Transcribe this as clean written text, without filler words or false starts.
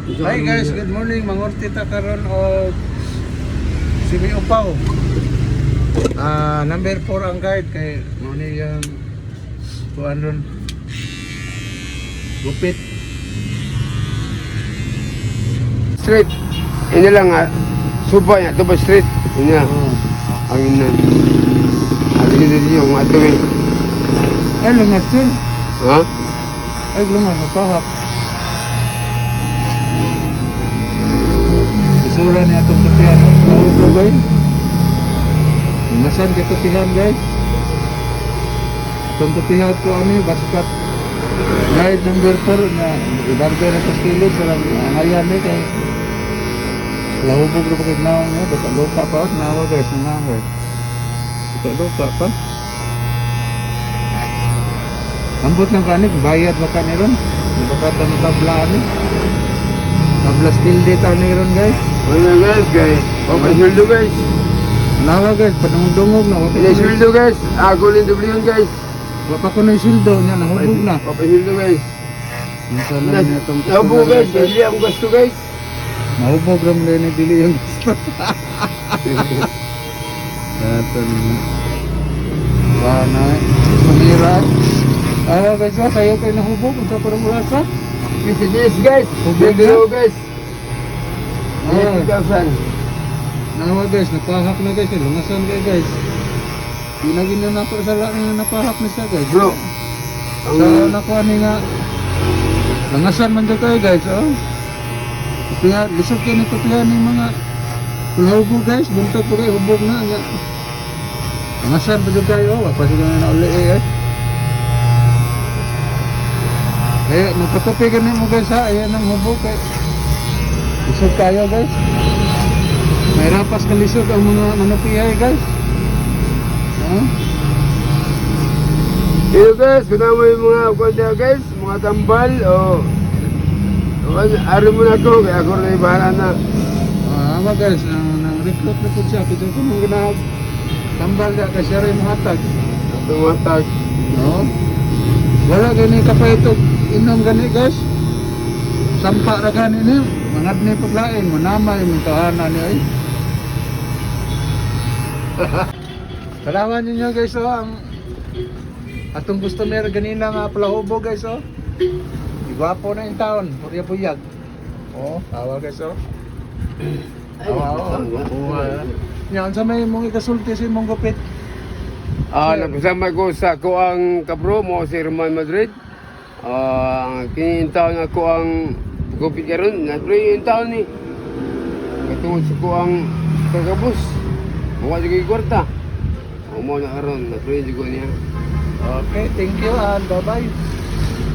Hi guys, good morning. Mangorti ta karon og Simi Upaw. Number 4 ang guide kay mo ni yung kuan ron. Gupit. Street. Ini lang suba niya, tuba street. Ini ang inan. Ada gitu yung ato eh. Ay lungat yun. Ha? Ay lungat mapahap. Isura niya itong tutihan. Ito guys. Masan ka tutihan guys. Itong tutihan ko baskat. Guide number 4 na ibarga na sa kilid. Walang angayan eh kay lahubog na pagkid naong niya. Basta lupa pa. Nawa guys. Nawa. Ito lupa pa. Ambot ng kanik. Bayad ba ka niron? Bakat ang tablaan eh. Tabla steel data niron guys. Wala guys, guys. Okay, sweldo guys. Nawa guys. Padungog na. Ini sweldo guys. Ako rin dubliyon guys. Wapa ko na yung sildo niya. Nahubog na. Okay, sweldo guys. Minsan lang niya itong Nahubog guys. Dili ako gasto guys. Nahubog ram na yung dili yung gusto. Dato niya. Wala eh. Pumira. Guys, sayo kayo nahubog. Ang sa parang ulasa. Yes guys. Hubog na? Hello guys. Ah. 8,000. Nawa guys. Napahak na guys. Lungasan kayo guys. Pinagin na ako sa lang na napahak na siya guys. Bro. Sa nakuha ni nga. Langasan man dyan kayo guys. Oh. Kaya lisod kayo nito kaya ng mga hubog guys. Buntag po kayo. Hubog na. Langasan pa dyan kayo. Wapa sila na nauli eh. Eh, magpatupi ganin mo guys ha. Ayan ang hubog eh. Lisod kayo guys. May rapas ka lisod ang mga manupihay guys. Hello guys, kunamo yung mga kwenta guys, mga tambal o ari mo na ako, kaya ako na ibahala na. Ama guys, nang-recruit na po siya. Kito ko mong ginahag tambal niya kasi siya rin hatag. Itong matag. No? Wala gani ka pa ito inom gani guys. Sampa na gani niya. Mangad ni paglain, manamay, mintahanan niya eh. Salamat ninyo guys oh, ang atong customer ganina nga palahubo guys oh. Igwapo na yung taon, purya puyag. Oh, tawa guys oh. Yan sa may mong ikasulti sa mong gupit. Nagkasama ko sa kuang kabro mo si Roman Madrid. Kinintaon ako ang gupit karon, natry yung taon ni. Katungod sa kuang kagabus. Mga sige kwarta. Mo na karon, natry ko niya. Okay, thank you and bye-bye.